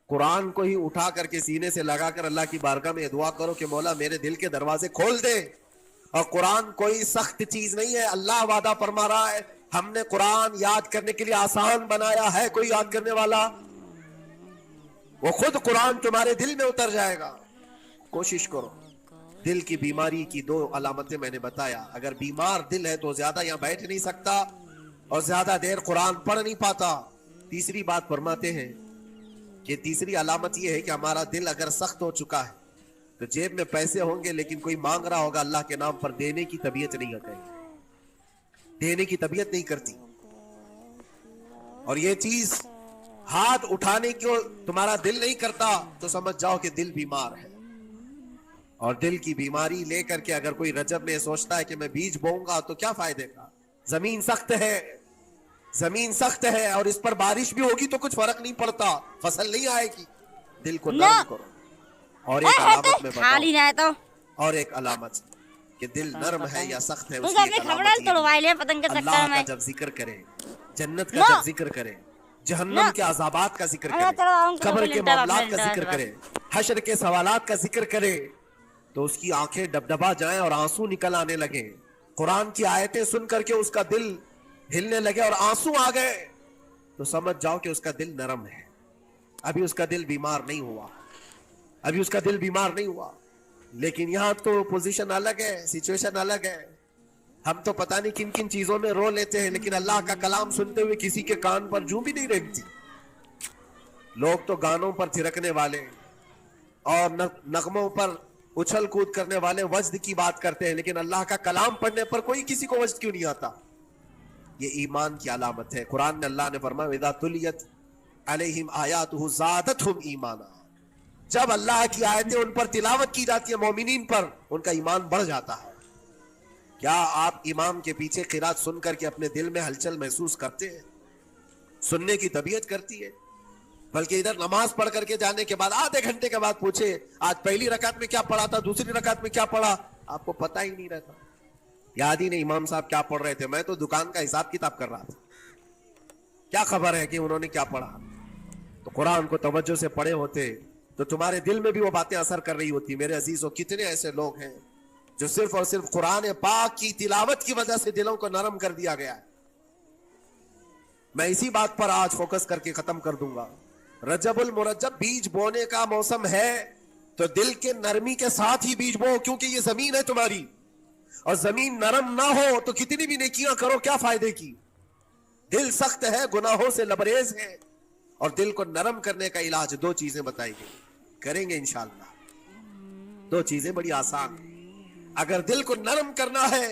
قرآن کو ہی اٹھا کر کے سینے سے لگا کر اللہ کی بارگاہ میں دعا کرو کہ مولا میرے دل کے دروازے کھول دے. اور قرآن کوئی سخت چیز نہیں ہے. اللہ وعدہ فرما رہا ہے ہم نے قرآن یاد کرنے کے لیے آسان بنایا ہے. کوئی یاد کرنے والا؟ وہ خود قرآن تمہارے دل میں اتر جائے گا. کوشش کرو. دل کی بیماری کی 2 علامتیں میں نے بتایا. اگر بیمار دل ہے تو زیادہ یہاں بیٹھ نہیں سکتا اور زیادہ دیر قرآن پڑھ نہیں پاتا. تیسری بات فرماتے ہیں کہ تیسری علامت یہ ہے کہ ہمارا دل اگر سخت ہو چکا ہے تو جیب میں پیسے ہوں گے لیکن کوئی مانگ رہا ہوگا اللہ کے نام پر, دینے کی طبیعت نہیں ہوتی, دینے کی طبیعت نہیں کرتی. اور یہ چیز ہاتھ اٹھانے کو تمہارا دل نہیں کرتا تو سمجھ جاؤ کہ دل بیمار ہے. اور دل کی بیماری لے کر کے اگر کوئی رجب میں سوچتا ہے کہ میں بیج بوؤں گا تو کیا فائدے کا؟ زمین سخت ہے, زمین سخت ہے اور اس پر بارش بھی ہوگی تو کچھ فرق نہیں پڑتا, فصل نہیں آئے گی. دل کو نرم کرو. اور ایک علامت میں بتاؤں, اور ایک علامت کہ دل نرم ہے یا سخت ہے, اس کی ایک علامت یہ اللہ کا جب ذکر کرے, جنت کا جب ذکر کرے, جہنم کے عذابات کا ذکر کرے, قبر کے معاملات کا ذکر کرے, حشر کے سوالات کا ذکر کرے تو اس کی آنکھیں ڈبڈبا جائیں اور آنسو نکل آنے لگے. قرآن کی آیتیں سن کر کے اس کا دل ہلنے لگے اور آنسو آ گئے تو سمجھ جاؤ کہ اس کا دل نرم ہے. ابھی اس کا دل بیمار نہیں ہوا, ابھی اس کا دل بیمار نہیں ہوا. لیکن یہاں تو پوزیشن الگ ہے, سچویشن الگ ہے. ہم تو پتہ نہیں کن کن چیزوں میں رو لیتے ہیں لیکن اللہ کا کلام سنتے ہوئے کسی کے کان پر جوں بھی نہیں رینگتی. لوگ تو گانوں پر تھرکنے والے اور نغموں پر اچھل کود کرنے والے وجد کی بات کرتے ہیں لیکن اللہ کا کلام پڑھنے پر کوئی کسی کو وجد کیوں نہیں آتا؟ یہ ایمان کی علامت ہے. قرآن میں اللہ نے فرمایا وَإِذَا تُلِيَتْ عَلَيْهِمْ آيَاتُهُ زَادَتْهُمْ ایمانا. جب اللہ کی آیتیں ان پر تلاوت کی جاتی ہیں مومنین پر, ان کا ایمان بڑھ جاتا ہے. کیا آپ امام کے پیچھے قرات سن کر کے اپنے دل میں ہلچل محسوس کرتے ہیں؟ سننے کی طبیعت کرتی ہے. بلکہ ادھر نماز پڑھ کر کے جانے کے بعد آدھے گھنٹے کے بعد پوچھے آج پہلی رکعت میں کیا پڑھا تھا, دوسری رکعت میں کیا پڑھا, آپ کو پتہ ہی نہیں رہتا. یاد ہی نہیں امام صاحب کیا پڑھ رہے تھے, میں تو دکان کا حساب کتاب کر رہا تھا, کیا خبر ہے کہ انہوں نے کیا پڑھا. تو قرآن کو توجہ سے پڑھے ہوتے تو تمہارے دل میں بھی وہ باتیں اثر کر رہی ہوتی. میرے عزیزوں, کتنے ایسے لوگ ہیں جو صرف اور صرف قرآن پاک کی تلاوت کی وجہ سے دلوں کو نرم کر دیا گیا ہے. میں اسی بات پر آج فوکس کر کے ختم کر دوں گا. رجب المرجب بیج بونے کا موسم ہے تو دل کے نرمی کے ساتھ ہی بیج بو, کیونکہ یہ زمین ہے تمہاری, اور زمین نرم نہ ہو تو کتنی بھی نیکیاں کرو کیا فائدے کی. دل سخت ہے, گناہوں سے لبریز ہے, اور دل کو نرم کرنے کا علاج 2 چیزیں بتائی گئی, کریں گے انشاءاللہ. 2 چیزیں بڑی آسان ہیں. اگر دل کو نرم کرنا ہے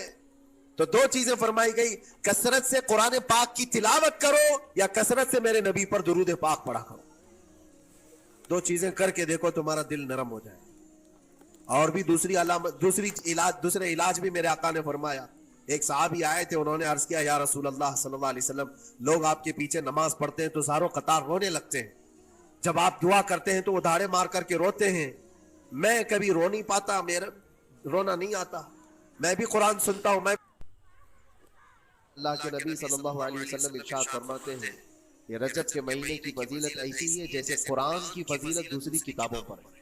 تو 2 چیزیں فرمائی گئی, کثرت سے قرآن پاک کی تلاوت کرو یا کثرت سے میرے نبی پر درود پاک پڑھا کرو. 2 چیزیں کر کے دیکھو تمہارا دل نرم ہو جائے. اور بھی دوسرے علاج بھی میرے آقا نے فرمایا. ایک صحابی آئے تھے, انہوں نے عرض کیا یا رسول اللہ صلی اللہ علیہ وسلم, لوگ آپ کے پیچھے نماز پڑھتے ہیں تو زاروں قطار رونے لگتے ہیں, جب آپ دعا کرتے ہیں تو وہ دھاڑے مار کر کے روتے ہیں, میں کبھی رو نہیں پاتا, میرا رونا نہیں آتا, میں بھی قرآن سنتا ہوں. میں اللہ کے نبی صلی اللہ علیہ وسلم ارشاد فرماتے ہیں کہ رجب کے مہینے کی فضیلت ایسی ہے جیسے قرآن کی فضیلت دوسری کتابوں پر ہے.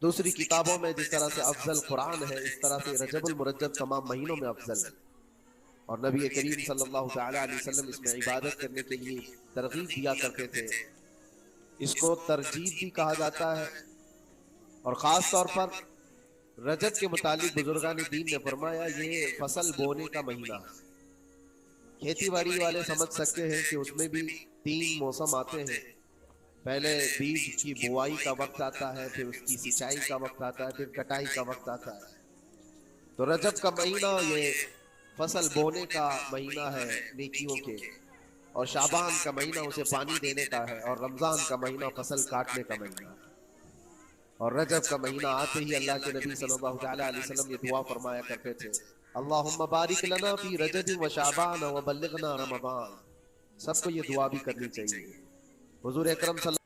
دوسری کتابوں میں جس طرح سے افضل قرآن ہے اس طرح سے رجب المرجب تمام مہینوں میں افضل ہے. اور نبی کریم صلی اللہ تعالی علیہ وسلم اس میں عبادت کرنے کے لیے ترغیب دیا کرتے تھے. اس کو ترجیب بھی کہا جاتا ہے. اور خاص طور پر رجب کے متعلق بزرگان دین نے فرمایا یہ فصل بونے کا مہینہ ہے. کھیتی باڑی والے سمجھ سکتے ہیں کہ اس میں بھی 3 موسم آتے ہیں. پہلے بیج کی بوائی کا وقت آتا ہے, پھر اس کی سینچائی کا وقت آتا ہے, پھر کٹائی کا وقت آتا ہے. تو رجب کا مہینہ یہ فصل بونے کا مہینہ ہے نیکیوں کے, اور شعبان کا مہینہ اسے پانی دینے کا ہے, اور رمضان کا مہینہ فصل کاٹنے کا مہینہ ہے. اور رجب کا مہینہ آتے ہی اللہ کے نبی صلی اللہ تعالی علیہ وسلم یہ دعا فرمایا کرتے تھے, اللہم بارک لنا فی رجب و شعبان و بلغنا رمضان. سب کو یہ دعا بھی کرنی چاہیے. حضور اکرم صلی